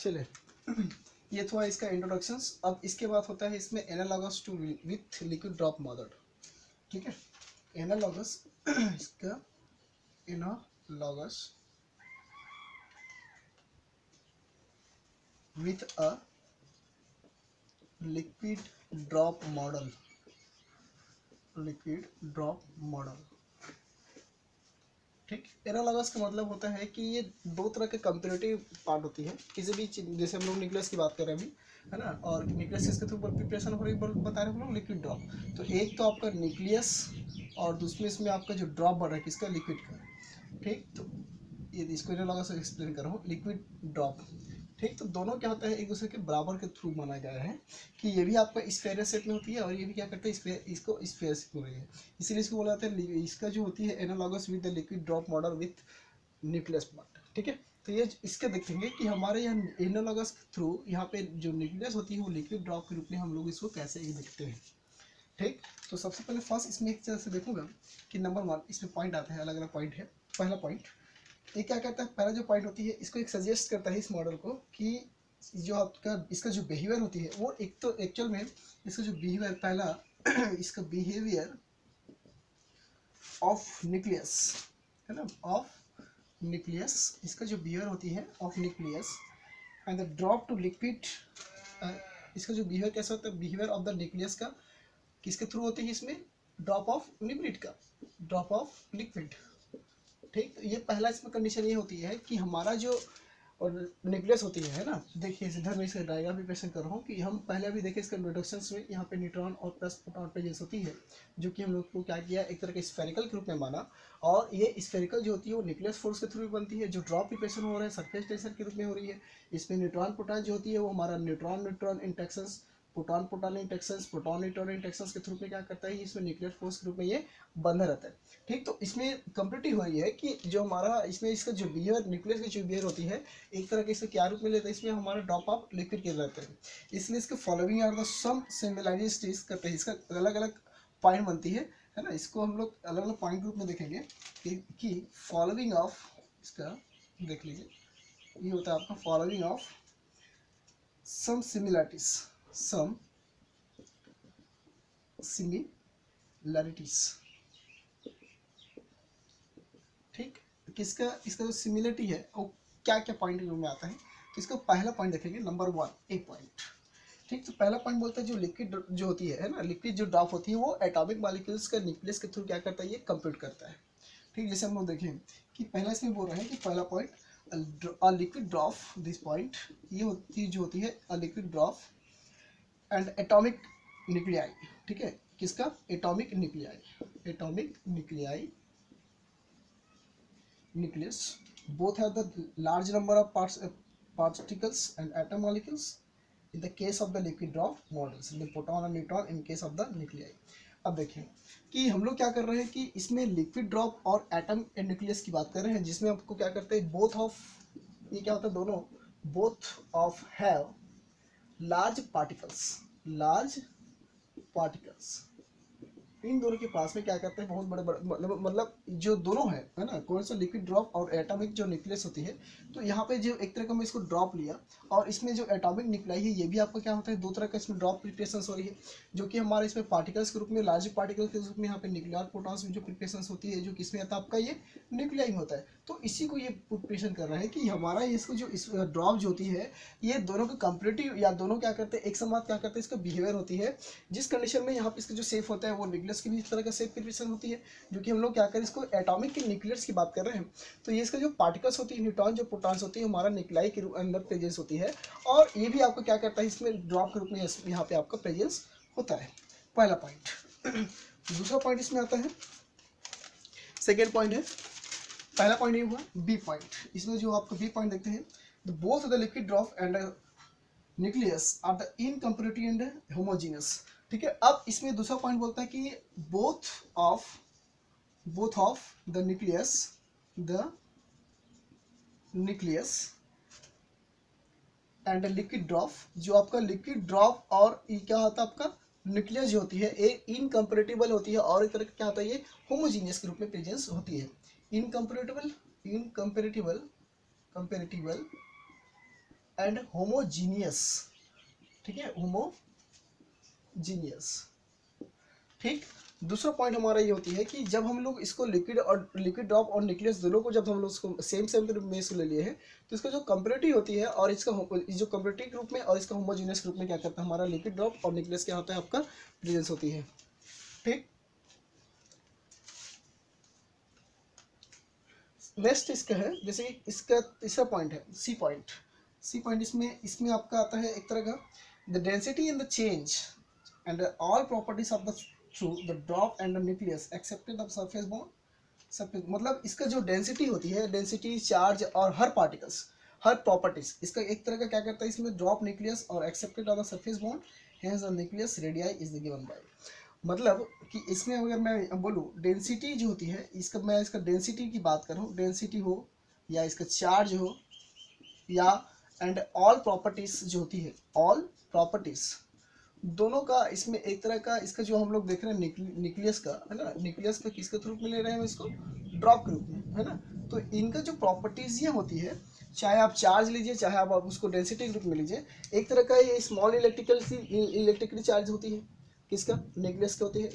चलिए ये तो है इसका इंट्रोडक्शंस। अब इसके बाद होता है इसमें analogous to with liquid drop method, ठीक है। एनालॉगस इसका analogous with a liquid drop model, liquid drop model, ठीक। एनालॉगस का मतलब होता है कि ये दो तरह के कंपेरेटिव पार्ट होती है किसी भी जैसे हम लोग न्यूक्लियस की बात कर रहे हैं अभी, है ना, और न्यूक्लियस किसके थ्रू प्रिपरेशन हो रही है बता रहे हैं हम लोग, लिक्विड ड्रॉप। तो एक तो आपका न्यूक्लियस और दूसरे इसमें आपका जो ड्रॉप बढ़ रहा है किसका, लिक्विड का, ठीक। तो ये इसको एनालॉगस एक्सप्लेन कर रहा हूँ, लिक्विड ड्रॉप, ठीक। तो दोनों क्या होता है एक दूसरे के बराबर के थ्रू माना गया है कि ये भी आपका स्फेयर शेप में होती है और ये भी क्या करते हैं इसको स्फेयर शेप में हो रही है, इसीलिए इसको बोला जाता है इसका जो होती है analogous with the liquid drop model with nucleus part, ठीक है। तो ये इसके देखेंगे कि हमारे यहाँ एनालॉगस के थ्रू यहाँ पे जो न्यूक्लियस होती है वो लिक्विड ड्रॉप के रूप में हम लोग इसको कैसे देखते हैं, ठीक। तो सबसे पहले फर्स्ट इसमें एक तरह से देखूंगा कि नंबर 1 इसमें पॉइंट आते हैं, अलग अलग पॉइंट है। पहला पॉइंट ये क्या कहता है, पहला जो पॉइंट होती है इसको एक सजेस्ट करता है इस मॉडल को कि जो आपका इसका जो बिहेवियर होती है वो एक तो एक्चुअल में इसका जो बिहेवियर पहला इसका बिहेवियर ऑफ न्यूक्लियस, है ना, ऑफ न्यूक्लियस, इसका जो बिहेवियर होती है of nucleus and the drop to liquid, इसका जो बिहेवियर कैसा होता है, बिहेवियर ऑफ द न्यूक्लियस का किसके थ्रू होती है, इसमें ड्रॉप ऑफ लिक्विड का, ड्रॉप ऑफ लिक्विड, ठीक। तो ये पहला इसमें कंडीशन ये होती है कि हमारा जो और न्यूक्लियस होती है ना, देखिए इधर मैं इसका डायग्राम भी पेश कर रहा हूँ कि हम पहले अभी देखें इसका इंट्रोडक्शंस में यहाँ पे न्यूट्रॉन और प्लस प्रोटॉन प्रेजेंस होती है, जो कि हम लोग को क्या किया एक तरह के स्फेरिकल के रूप में माना, और ये स्फेरिकल जो होती है वो न्यूक्लियस फोर्स के थ्रू बनती है, जो ड्रॉप प्रिपरेशन हो रहा है सरफेस टेंशन के रूप में हो रही है। इसमें न्यूट्रॉन प्रोटॉन जो होती है वो हमारा neutron neutron interactions, proton proton interactions, proton neutron interactions के थ्रू में क्या करता है, इसमें न्यूक्लियर फोर्स के रूप में ये बंधा रहता है, ठीक। तो इसमें कंप्लीट हो रही है कि जो हमारा इसमें इसका जो बिहेवियर न्यूक्लियस की जो बिहेवियर होती है एक तरह के इससे क्या रूप में लेते हैं, इसमें हमारा ड्रॉप ऑफ लिक्विड के रहते हैं, इसलिए इसके following are the some similarities करते हैं, इसका अलग अलग पॉइंट बनती है ना। इसको हम लोग अलग अलग पॉइंट रूप में देखेंगे कि फॉलोइंग ऑफ, इसका देख लीजिए ये होता है आपका following of some similarities, some similarities, ठीक। किसका इसका जो सिमिलरिटी है वो क्या क्या पॉइंट के रूप में आता है, तो इसका पहला पॉइंट देखेंगे नंबर 1 एक पॉइंट, ठीक। तो पहला पॉइंट बोलता है जो लिक्विड जो होती है ना, लिक्विड जो ड्रॉप होती है वो एटॉमिक मॉलिक्यूल्स का न्यूक्लियस के थ्रू क्या करता है, ये कंप्यूट करता है, ठीक। जैसे हम लोग देखें कि पहला इसमें बोल रहे हैं कि पहला point a liquid drop, this point ये होती जो होती है अ liquid drop and atomic nuclei, ठीक है। किसका, atomic nuclei, atomic nuclei nucleus both have the large number of particles and atom molecules in the case of the liquid drop models, the proton and neutron in case of the nuclei। अब देखिए कि हम लोग क्या कर रहे हैं कि इसमें लिक्विड ड्रॉप और एटम एंड न्यूक्लियस की बात कर रहे हैं, जिसमें आपको क्या करते हैं बोथ ऑफ, ये क्या होता है दोनों, both of have large particles, large particles, इन दोनों के पास में क्या करते हैं बहुत बड़े बड़े मतलब जो दोनों है ना, कौन सा लिक्विड ड्रॉप और एटॉमिक जो न्यूक्लियस होती है। तो यहाँ पे जो एक तरह का मैं इसको ड्रॉप लिया और इसमें जो एटॉमिक निकलाई है ये भी आपका क्या होता है दो तरह का इसमें ड्रॉप प्रिपरेशन हो रही है, जो कि हमारे इसमें पार्टिकल्स के रूप में, लार्ज पार्टिकल के रूप में यहाँ पे न्यूक्लियर प्रोटॉन्स में जो प्रिपरेशन होती है, जो किसमें आता है आपका ये न्यूक्लियाई में होता है। तो इसी को ये प्रिपरेशन कर रहा है कि हमारा इसको जो इस ड्रॉप जो होती है ये दोनों के कंपेरेटिव या दोनों क्या करते हैं एक समान क्या करते हैं, इसका बिहेवियर होती है, जिस कंडीशन में यहाँ पे इसका जो शेप होता है वो न्यूक्लियस की भी इस तरह का शेप प्रिपरेशन होती है, जो कि हम लोग क्या करें इसको एटॉमिक के न्यूक्लियस की बात कर रहे हैं। तो ये इसका जो पार्टिकल्स होती है, न्यूट्रॉन जो प्रोटॉन्स होती है, हमारा न्यूक्लियाई के अंदर प्रेजेंस होती है, और ये भी आपको क्या करता है इसमें ड्रॉप के रूप में यहाँ पे आपका प्रेजेंस होता है, पहला पॉइंट। दूसरा पॉइंट इसमें आता है, सेकेंड पॉइंट है, पहला पॉइंट ये हुआ, बी पॉइंट। इसमें जो आपको बी पॉइंट देखते हैं, the both the liquid drop and nucleus are the incomparative and homogeneous, ठीक है। अब इसमें दूसरा पॉइंट बोलता है कि both of the nucleus and liquid drop, जो आपका लिक्विड ड्रॉप और ये क्या होता है आपका न्यूक्लियस जो होती है एक इनकम्पैरेटिबल होती है, और एक तरह क्या होता है ये होमोजीनियस के रूप में प्रेजेंस होती है। इनकम्पैरेटिबल एंड होमोजीनियस, ठीक है, होमोजीनियस। ठीक, दूसरा पॉइंट हमारा ये होती है कि जब हम लोग इसको लिक्विड ड्रॉप और न्यूक्लियस दोनों को जब हम लोग इसको सेम सेम रूप में इसको ले लिए हैं, तो इसका जो कंपेरेटिव होती है और इसका जो कंपेरेटिव रूप में और इसका होमोजीनियस रूप में क्या करता है, हमारा लिक्विड ड्रॉप और न्यूक्लियस क्या होता है, आपका प्रेजेंस होती है। ठीक, नेक्स्ट इसका है, जैसे कि इसका तीसरा पॉइंट है सी पॉइंट। सी पॉइंट इसमें आपका आता है एक तरह का the density in the change and all properties of the through the drop and the nucleus accepted of surface bond सब, मतलब इसका जो डेंसिटी होती है, डेंसिटी, चार्ज और हर पार्टिकल्स, हर प्रॉपर्टीज, इसका एक तरह का क्या करता है, इसमें ड्रॉप, न्यूक्लियस और accepted of the surface bond, hence the nucleus radii is the given by. मतलब कि इसमें अगर मैं बोलूँ डेंसिटी जो होती है, मैं इसका डेंसिटी की बात करूँ, डेंसिटी हो या इसका चार्ज हो या एंड ऑल प्रॉपर्टीज जो होती है, ऑल प्रॉपर्टीज दोनों का इसमें एक तरह का इसका जो हम लोग देख रहे हैं न्यूक्लियस का, है ना, न्यूक्लियस का किसके रूप में ले रहे हैं इसको, ड्रॉप के रूप में, है ना। तो इनका जो प्रॉपर्टीज ये होती है, चाहे आप चार्ज लीजिए चाहे आप उसको डेंसिटी के रूप में लीजिए, एक तरह का ये स्मॉल इलेक्ट्रिकली चार्ज होती है, किसका, न्यूक्लियस का होती है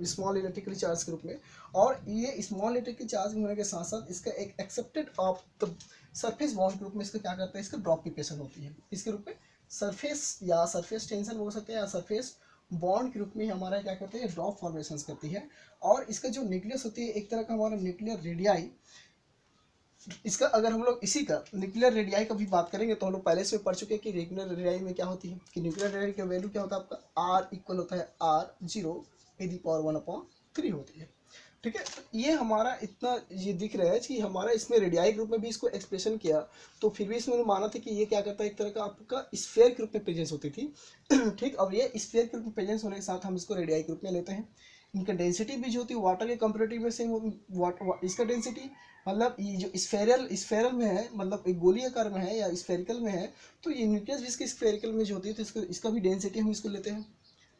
स्मॉल इलेक्ट्रिकली चार्ज के रूप में। और ये स्मॉल इलेक्ट्रिकल चार्ज होने के साथ साथ इसका एक accepted of the surface bond के रूप में इसका क्या करता है, इसका ड्रॉप प्रिपरेशन होती है, इसके रूप में सरफेस या सरफेस टेंशन हो सकते हैं या सरफेस बॉन्ड के रूप में हमारा क्या करते हैं, ड्रॉप फॉर्मेशन करती है। और इसका जो न्यूक्लियस होती है एक तरह का हमारा न्यूक्लियर रेडियाई, इसका अगर हम लोग इसी का न्यूक्लियर रेडियाई का भी बात करेंगे तो हम लोग पहले से पढ़ चुके हैं कि न्यूक्लियर रेडियाई में क्या होती है, कि न्यूक्लियर रेडियाई का वैल्यू क्या होता है आपका, आर इक्वल होता है R0 होती है। ठीक है, तो ये हमारा इतना ये दिख रहा है कि हमारा इसमें रेडियाई ग्रुप में भी इसको एक्सप्रेशन किया, तो फिर भी इसमें माना था कि ये क्या करता है, एक तरह का आपका स्फीयर के रूप में प्रेजेंस होती थी। ठीक, अब ये स्फीयर के रूप में प्रेजेंस होने के साथ हम इसको रेडियाई ग्रुप में लेते हैं। इनका डेंसिटी भी जो होती है वाटर के कंपेरेटिव में सेम, इसका डेंसिटी मतलब ये जो स्फेरल में है, मतलब एक गोलीय आकार में है या स्फेरिकल में है, तो ये न्यूक्लियस भी इसके स्फेरिकल में जो होती है, तो इसका भी डेंसिटी हम इसको लेते हैं,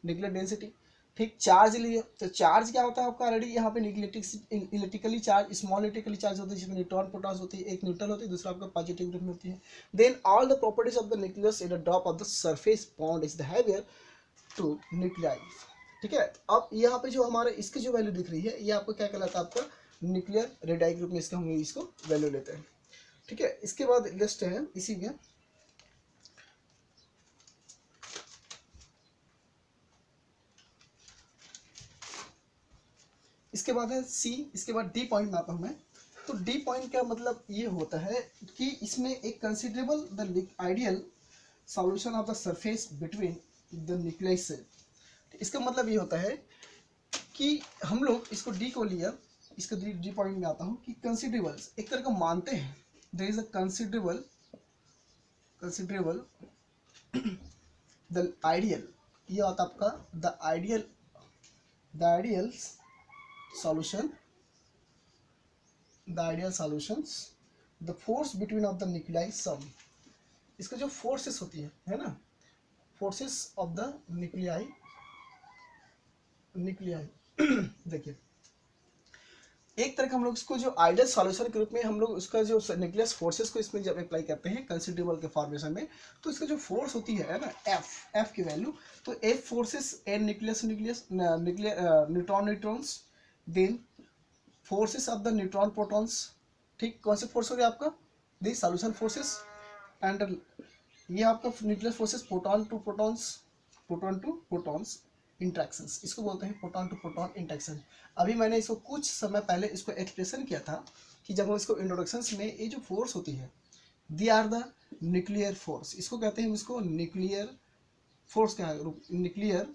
न्यूक्लियर डेंसिटी। ठीक, चार्ज लिए तो चार्ज क्या होता है आपका, ऑलरेडी यहाँ पे electrically charge, small electrically charge होती है जिसमें न्यूट्रॉन प्रोटॉन होती है, एक न्यूट्रल होती है, दूसरा आपका पॉजिटिव ग्रुप में होती है। Then all the properties of the nucleus in a drop of the surface bond is the heavier to nuclei. ठीक है, अब यहाँ पे जो हमारे इसकी जो वैल्यू दिख रही है, ये आपको क्या कहलाता है, आपका न्यूक्लियर रेडियाई ग्रुप में इसका हम इसको वैल्यू लेते हैं। ठीक है, इसके बाद लिस्ट है इसी में, इसके बाद है सी, इसके बाद डी पॉइंट में आता हूँ मैं। तो डी पॉइंट का मतलब ये होता है कि इसमें एक considerable the ideal solution of the surface between the nucleus से। इसका मतलब ये होता है कि हम लोग इसको डी को लिया, इसका डी पॉइंट में आता हूँ कि कंसिडरेबल एक तरह का मानते हैं, there is a considerable the ideal, ये होता है आपका the ideal solution, the ideal solutions, the force between of the nuclei sum, इसका जो फोर्सेस होती है ना, फोर्सेस ऑफ द न्यूक्लियाई देखिए एक तरह का हम लोग इसको जो आइडियल सॉल्यूशन के रूप में हम लोग उसका जो न्यूक्लियस फोर्सेस को इसमें जब अप्लाई करते हैं कंसिडरेबल के फॉर्मेशन में, तो इसका जो फोर्स होती है ना एफ की वैल्यू, तो F forces N neutrons, then forces of the neutron protons. ठीक, कौन से फोर्स हो गया आपका, दी सॉल्यूशन फोर्सेस, एंड ये आपका nucleus forces proton to protons interactions, इसको बोलते हैं प्रोटॉन टू प्रोटॉन इंट्रैक्शन। अभी मैंने इसको कुछ समय पहले इसको एक्सप्रेशन किया था कि जब हम इसको इंट्रोडक्शंस में, ये जो फोर्स होती है they are the nuclear force, इसको कहते हैं, इसको न्यूक्लियर फोर्स का रूप, न्यूक्लियर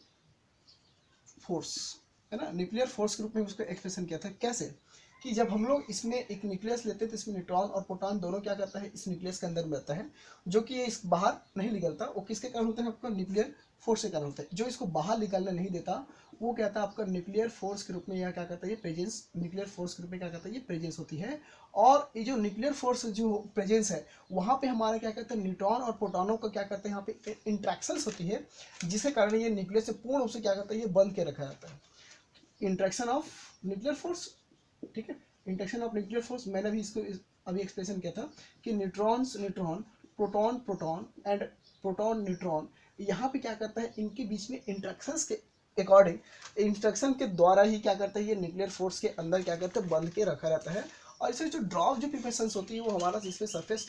फोर्स है ना, न्यूक्लियर फोर्स के रूप में उसको एक्सप्रेशन किया था। कैसे कि जब हम लोग इसमें एक न्यूक्लियस लेते हैं तो इसमें न्यूट्रॉन और प्रोटॉन दोनों क्या करता है, इस न्यूक्लियस के अंदर में रहता है, जो कि ये इस बाहर नहीं निकलता, वो किसके कारण होता है, आपका न्यूक्लियर फोर्स के कारण होता है। जो इसको बाहर निकलने नहीं देता वो कहता है आपका न्यूक्लियर फोर्स के रूप में, यहाँ क्या करता है, ये प्रेजेंस, न्यूक्लियर फोर्स के रूप में क्या करता है, ये प्रेजेंस होती है। और ये जो न्यूक्लियर फोर्स जो प्रेजेंस है, वहाँ पे हमारा क्या कहते हैं, न्यूट्रॉन और प्रोटॉनों का क्या करते हैं, यहाँ पे इंट्रैक्शंस होती है, जिसके कारण ये न्यूक्लियस से पूर्ण रूप से क्या करता है, ये बंद के रखा जाता है। इंट्रैक्शन ऑफ न्यूक्लियर फोर्स, ठीक है, इंट्रैक्शन ऑफ न्यूक्लियर फोर्स, मैंने भी इसको अभी एक्सप्रेशन किया था कि neutron proton proton and proton neutron, यहाँ पे क्या करता है, इनके बीच में इंट्रैक्शंस के अकॉर्डिंग, इंस्ट्रक्शन के द्वारा ही क्या करता है, ये न्यूक्लियर फोर्स के अंदर क्या करता है, बंद के रखा रहता है। और इसमें जो ड्रॉप जो प्रिपरेशंस होती है वो हमारा जिसमें सरफेस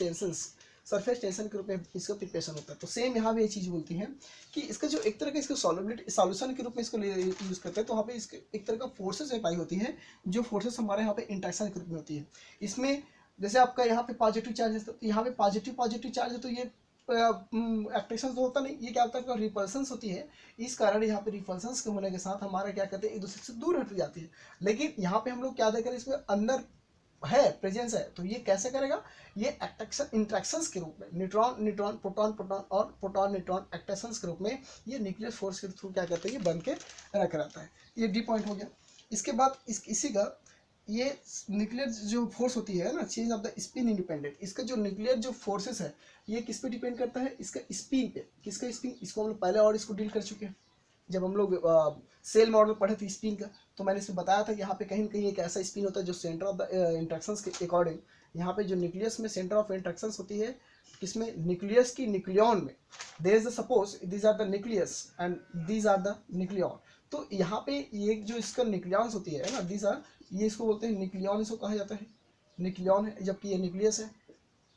टेंशन के रूप में इसका प्रिपरेशन होता है। तो सेम यहाँ भी ये चीज़ बोलती है कि इसका जो एक तरह का इसका सॉल्युबिलिटी सॉल्यूशन के रूप में इसको यूज़ करते हैं। तो वहाँ पे इसके एक तरह का फोर्सेस अप्लाई होती है, जो फोर्सेस हमारे यहाँ पे इंट्रैक्शन के रूप में होती है। इसमें जैसे आपका यहाँ पे पॉजिटिव चार्ज है, तो यहाँ पे पॉजिटिव चार्ज है, तो ये एक्ट्रैक्शन तो होता नहीं, ये क्या होता है, रिपल्सन्स होती है। इस कारण यहाँ पे रिपल्सन्स के होने के साथ हमारा क्या कहते हैं, एक दूसरे से दूर हट जाती है। लेकिन यहाँ पे हम लोग क्या देख रहे हैं, इसमें अंदर है, प्रेजेंस है। तो ये कैसे करेगा, ये एक्ट्रैक्शन इंट्रैक्शंस के रूप में, न्यूट्रॉन प्रोटॉन और प्रोटॉन न्यूट्रॉन एक्ट्रैक्शंस के रूप में ये न्यूक्लियर फोर्स के थ्रू क्या कहते हैं, ये बन के रख रहता है। ये डी पॉइंट हो गया। इसके बाद इसी का ये न्यूक्लियर जो फोर्स होती है ना, change of the spin independent, इसका जो न्यूक्लियर जो फोर्सेस है ये किस पे डिपेंड करता है, इसका स्पिन पे। किसका स्पिन, इसको हम लोग पहले और इसको डील कर चुके हैं जब हम लोग सेल मॉडल पढ़े थे स्पिन का। तो मैंने इसमें बताया था कि यहाँ पे कहीं ना कहीं एक ऐसा स्पिन होता है जो सेंटर ऑफ द इंट्रैक्शंस के अकॉर्डिंग, यहाँ पे जो न्यूक्लियस में सेंटर ऑफ इंट्रैक्शंस होती है, किसमें, न्यूक्लियस की न्यूक्लियन में। There is the suppose these are the nucleus and these are the nucleon. तो यहाँ पे ये जो इसका न्यूक्लियंस होती है ना, दीज आर, ये इसको बोलते हैं न्यूक्लियन, इसको कहा जाता है न्यूक्लियन है, जबकि ये न्यूक्लियस है,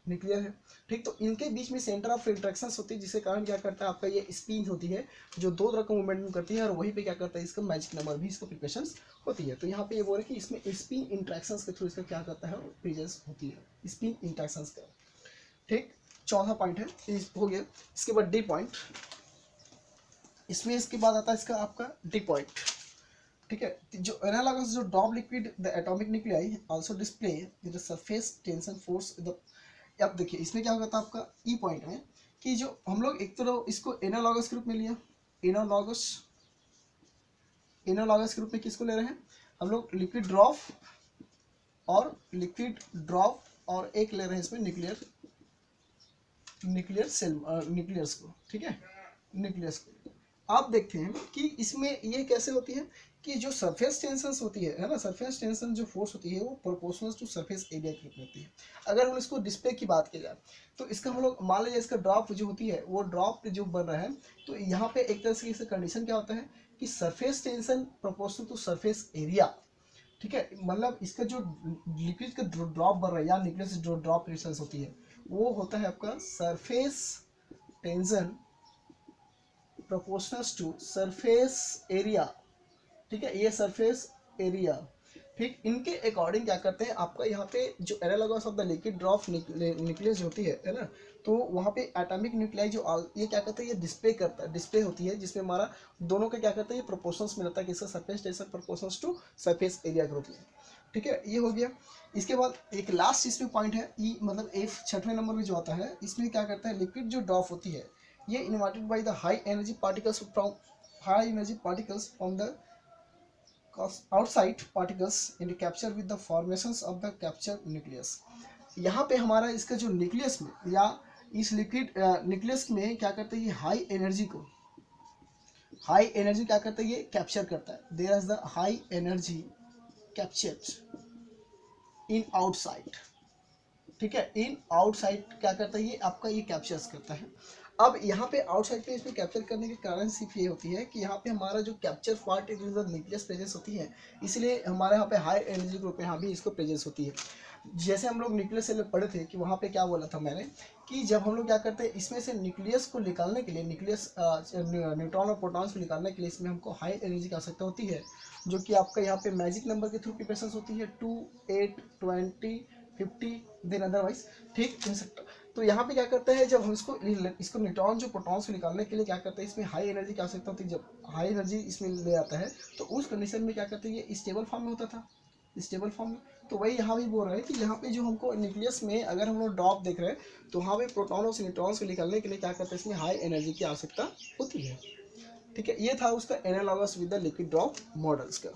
न्यूक्लियर है। ठीक, तो इनके बीच में सेंटर ऑफ इंट्रैक्शंस होती है, जिसके कारण क्या करता है, आपका ये स्पिन होती है जो दो तरह का मूवमेंट करती है, और वहीं पे क्या करता है, इसका मैजिक नंबर भी इसको प्रिपरेशंस होती है। तो यहाँ पे ये बोल रहे हैं कि इसमें स्पिन इंट्रैक्शंस के थ्रू इसका क्या करता है, प्रेजेंस होती है, स्पिन इंट्रैक्शंस का। ठीक, चौथा पॉइंट है हो गया। इसके बाद डी पॉइंट, इसमें इसके बाद आता है इसका आपका डी पॉइंट। ठीक है, जो एनालॉगस जो drop liquid the atomic nuclei also display the surface tension force the. अब देखिए इसमें क्या होता है आपका ई पॉइंट में, कि जो हम लोग एक तरह इसको एनालॉगस के रूप में लिया, एनालॉगस के रूप में किसको ले रहे हैं हम लोग, लिक्विड ड्रॉप और एक ले रहे हैं इसमें न्यूक्लियर्स को। ठीक है, न्यूक्लियस को आप देखते हैं कि इसमें ये कैसे होती है कि जो सरफेस टेंशन होती है ना, सरफेस टेंशन जो फोर्स होती है वो प्रोपोर्शनल टू सरफेस एरिया के रूप में होती है। अगर हम इसको डिस्प्ले की बात की जाए तो इसका हम लोग मान लीजिए इसका ड्रॉप जो होती है वो ड्रॉप जो बन रहा है, तो यहाँ पे एक तरह से इसका कंडीशन क्या होता है कि surface tension proportional to surface area. ठीक है, मतलब इसका जो लिक्विड का ड्रॉप बन रहा है या न्यूक्लियस जो ड्रॉप रेशंस होती है वो होता है आपका surface tension proportional to surface area. ठीक है, ये सरफेस एरिया। ठीक, इनके अकॉर्डिंग क्या करते हैं, आपका यहाँ पे जो analogous of the liquid drop nucleus होती है ना, तो वहाँ पे एटॉमिक न्यूक्लियाई जो ये क्या करता है, ये डिस्प्ले होती है, जिसमें हमारा दोनों का क्या करता है, ये प्रोपोर्शंस में रहता है कि इसका surface tension proportions to surface area के रूप में। ठीक है, ये हो गया। इसके बाद एक लास्ट इसमें पॉइंट है ई, मतलब F 6वें नंबर में जो आता है, इसमें क्या करता है, लिक्विड जो ड्रॉप होती है ये inverted by the high energy particles from the outside particles in capture with the formations of the capture nucleus। यहाँ पे हमारा इसका जो न्यूक्लियस में या इस लिक्विड न्यूक्लियस में क्या करता है, ये हाई एनर्जी क्या करता है, ये कैप्चर करता है। There is the high energy captured in outside. ठीक है, इन आउटसाइड क्या करता है, ये आपका ये कैप्चर्स करता है। अब यहाँ पे आउटसाइड पे इसमें कैप्चर करने के कारण सिर्फ ये होती है कि यहाँ पे हमारा जो capture part is the nucleus presence होती है, इसलिए हमारे यहाँ पे हाई एनर्जी ग्रुप में यहाँ भी इसको प्रेजेंस होती है। जैसे हम लोग न्यूक्लियस से पढ़े थे कि वहाँ पे क्या बोला था मैंने कि जब हम लोग क्या करते हैं, इसमें से न्यूक्लियस को निकालने के लिए, न्यूट्रॉन और प्रोटॉन्स को निकालने के लिए इसमें हमको हाई एनर्जी की आवश्यकता होती है, जो कि आपका यहाँ पे मैजिक नंबर के थ्रू प्रिपरेशन होती है 2, 8, 20, 50 देन अदरवाइज। ठीक, तो यहाँ पे क्या करते हैं, जब हम इसको न्यूट्रॉन जो प्रोटॉन्स को निकालने के लिए क्या करते हैं, इसमें हाई एनर्जी की आवश्यकता होती है। जब हाई एनर्जी इसमें ले आता है तो उस कंडीशन में क्या करते हैं, ये स्टेबल फॉर्म में होता था, स्टेबल फॉर्म में। तो वही यहाँ भी बोल रहे हैं कि यहाँ पे जो हमको न्यूक्लियस में अगर हम लोग ड्रॉप देख रहे हैं तो वहाँ पे प्रोटॉन और न्यूट्रॉन्स को निकालने के लिए क्या करते हैं, इसमें हाई एनर्जी की आवश्यकता होती है। ठीक है, ये था उसका analogous with the liquid drop models का।